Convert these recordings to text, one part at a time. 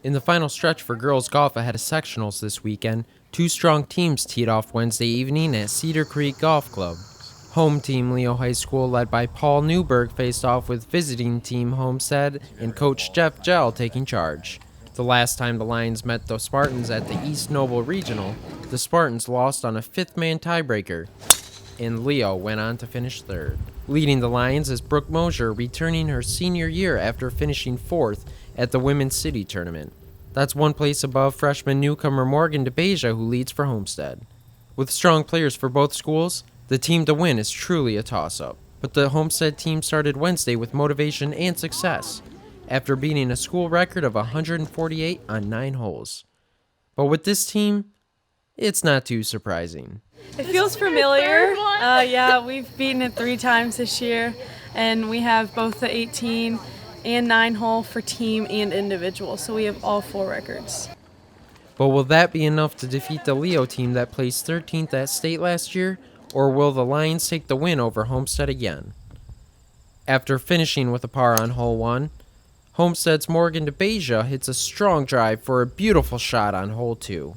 In the final stretch for girls golf ahead of sectionals this weekend, two strong teams teed off Wednesday evening at Cedar Creek Golf Club. Home team Leo High School, led by Paul Newberg, faced off with visiting team Homestead and coach Jeff Gell taking charge. The last time the Lions met the Spartans at the East Noble Regional, the Spartans lost on a fifth-man tiebreaker, and Leo went on to finish third. Leading the Lions is Brooke Mosier, returning her senior year after finishing fourth at the Women's City Tournament. That's one place above freshman newcomer Morgan DeBeja, who leads for Homestead. With strong players for both schools, the team to win is truly a toss-up. But the Homestead team started Wednesday with motivation and success, after beating a school record of 148 on 9 holes. But with this team, it's not too surprising. It feels familiar. Yeah, we've beaten it 3 times this year, and we have both the 18 and 9 hole for team and individual, so we have all 4 records. But will that be enough to defeat the Leo team that placed 13th at state last year, or will the Lions take the win over Homestead again? After finishing with a par on hole 1, Homestead's Morgan DeBeja hits a strong drive for a beautiful shot on hole 2.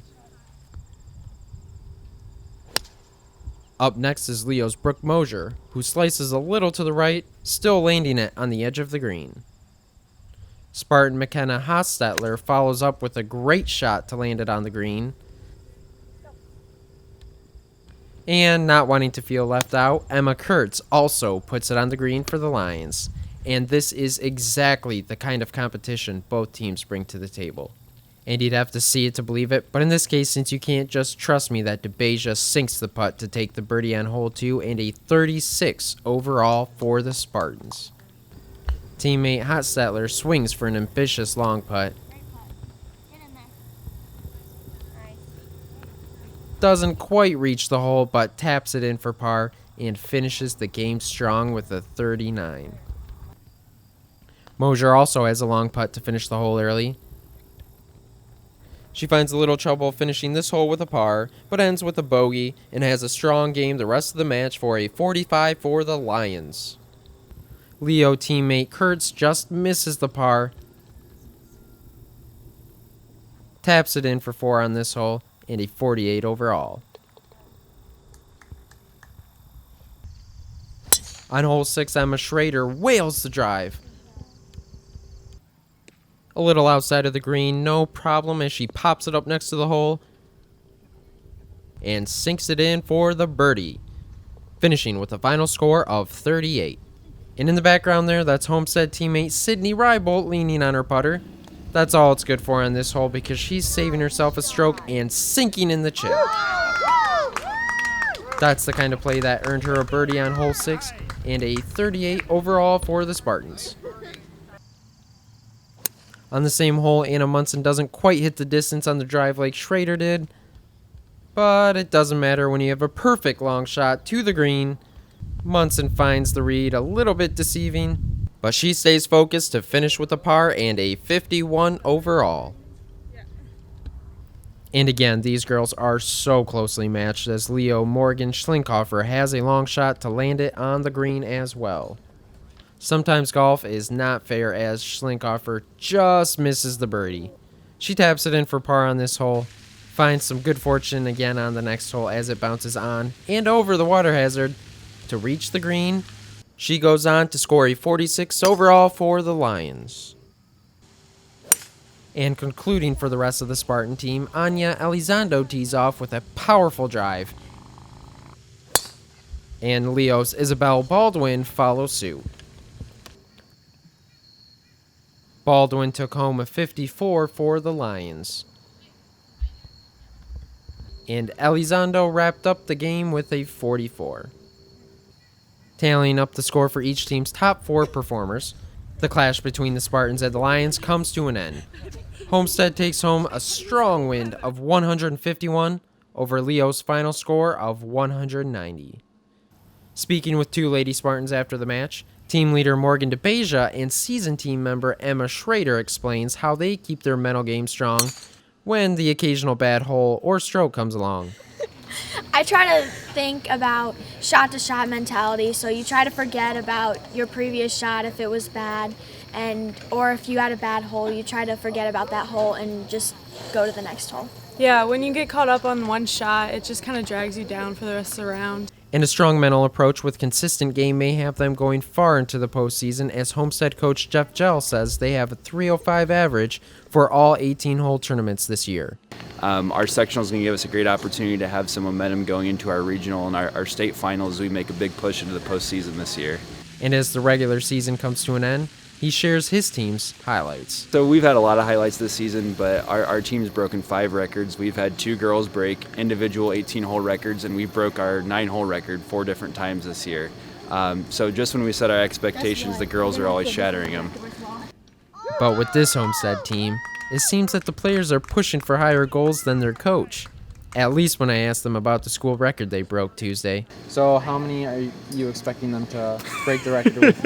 Up next is Leo's Brooke Mosier, who slices a little to the right, still landing it on the edge of the green. Spartan McKenna Hostetler follows up with a great shot to land it on the green. And not wanting to feel left out, Emma Kurtz also puts it on the green for the Lions. And this is exactly the kind of competition both teams bring to the table. And you'd have to see it to believe it, but in this case, since you can't just trust me, that DeBeja sinks the putt to take the birdie on hole 2 and a 36 overall for the Spartans. Teammate Hostetler swings for an ambitious long putt. Doesn't quite reach the hole, but taps it in for par and finishes the game strong with a 39. Mosier also has a long putt to finish the hole early. She finds a little trouble finishing this hole with a par, but ends with a bogey and has a strong game the rest of the match for a 45 for the Lions. Leo teammate Kurtz just misses the par, taps it in for 4 on this hole, and a 48 overall. On hole 6, Emma Schrader wails the drive. A little outside of the green, no problem, as she pops it up next to the hole and sinks it in for the birdie, finishing with a final score of 38. And in the background there, that's Homestead teammate Sydney Rybolt leaning on her putter. That's all it's good for on this hole, because she's saving herself a stroke and sinking in the chip. That's the kind of play that earned her a birdie on hole 6 and a 38 overall for the Spartans. On the same hole, Anna Munson doesn't quite hit the distance on the drive like Schrader did, but it doesn't matter when you have a perfect long shot to the green. Munson finds the read a little bit deceiving, but she stays focused to finish with a par and a 51 overall. And again, these girls are so closely matched, as Leo Morgan Schlinkhofer has a long shot to land it on the green as well. Sometimes golf is not fair, as Schlinkhofer just misses the birdie. She taps it in for par on this hole, finds some good fortune again on the next hole as it bounces on and over the water hazard to reach the green. She goes on to score a 46 overall for the Lions. And concluding for the rest of the Spartan team, Anya Elizondo tees off with a powerful drive, and Leo's Isabel Baldwin follows suit. Baldwin took home a 54 for the Lions. And Elizondo wrapped up the game with a 44. Tallying up the score for each team's top 4 performers, the clash between the Spartans and the Lions comes to an end. Homestead takes home a strong win of 151 over Leo's final score of 190. Speaking with 2 Lady Spartans after the match, team leader Morgan DeBeja and seasoned team member Emma Schrader explains how they keep their mental game strong when the occasional bad hole or stroke comes along. I try to think about shot-to-shot mentality, so you try to forget about your previous shot if it was bad, or if you had a bad hole, you try to forget about that hole and just go to the next hole. Yeah, when you get caught up on one shot, it just kind of drags you down for the rest of the round. And a strong mental approach with consistent game may have them going far into the postseason, as Homestead coach Jeff Gell says they have a .305 average for all 18-hole tournaments this year. Our sectional is going to give us a great opportunity to have some momentum going into our regional and our state finals as we make a big push into the postseason this year. And as the regular season comes to an end, he shares his team's highlights. So we've had a lot of highlights this season, but our team's broken 5 records. We've had 2 girls break individual 18-hole records, and we broke our 9-hole record 4 different times this year. So just when we set our expectations, the girls are always shattering them. But with this Homestead team, it seems that the players are pushing for higher goals than their coach. At least when I asked them about the school record they broke Tuesday. So how many are you expecting them to break the record with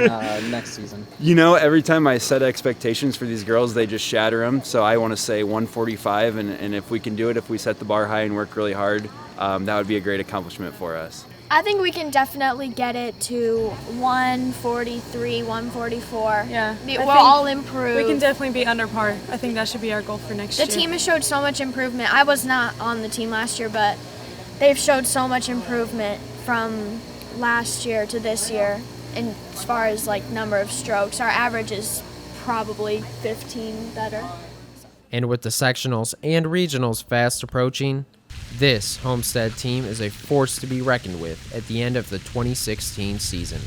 next season? You know, every time I set expectations for these girls, they just shatter them. So I want to say 145, and if we can do it, if we set the bar high and work really hard, that would be a great accomplishment for us. I think we can definitely get it to 143, 144. Yeah, We'll all improve. We can definitely be under par. I think that should be our goal for next year. The team has showed so much improvement. I was not on the team last year, but they've showed so much improvement from last year to this year. And as far as like number of strokes, our average is probably 15 better. And with the sectionals and regionals fast approaching, this Homestead team is a force to be reckoned with at the end of the 2016 season.